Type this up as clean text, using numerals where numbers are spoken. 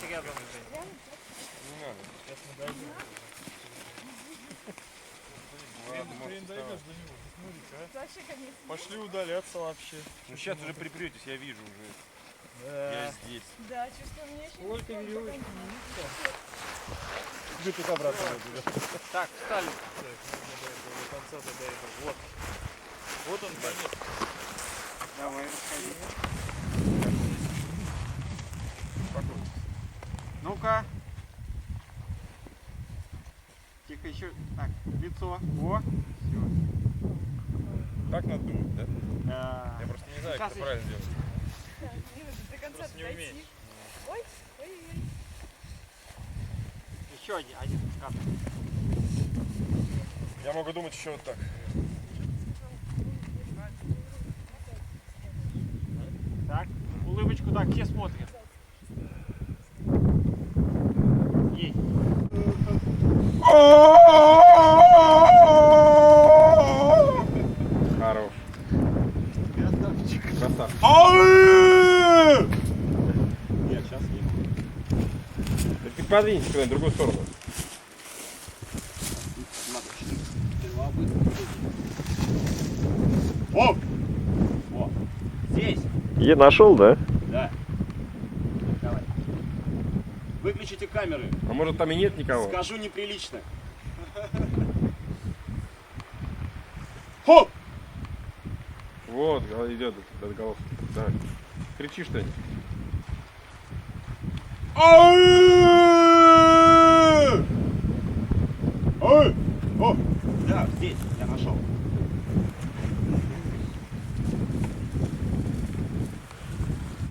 Давайте рядом. Не надо. Сейчас мы дойдем. Хрен дойдешь до него. Смотри-ка, Вообще, конечно. пошли удаляться вообще. Ну сейчас уже припретесь, я вижу уже. Да. Я здесь. Да, чувствую, мне еще Сколько не веревочек? Где тут обратно будет? Так, встали. До конца дойду. Вот. Вот он, конец. Давай, расскажи. Спокойно. Ну-ка. Тихо еще. Так, лицо. О, все. Так надо думать, да? Да. Я просто не знаю, Сейчас как это правильно делать. До конца Просто не дойти. умеешь. Ой, ой-ой-ой. Еще один кадр. Я могу думать еще вот так. Так, улыбочку так, все смотрят. Есть. Хорош. Красавчик. Красавчик. Нет, сейчас нет. Ты подвинься куда-нибудь в другую сторону. О! О! Здесь! Я нашел, да? Да. Давай. Выключите камеры. А может там и нет никого? Скажу неприлично. Хоп! Вот, идет этот голос. Да. Кричи что-нибудь. Ой! О! Да, здесь я нашел.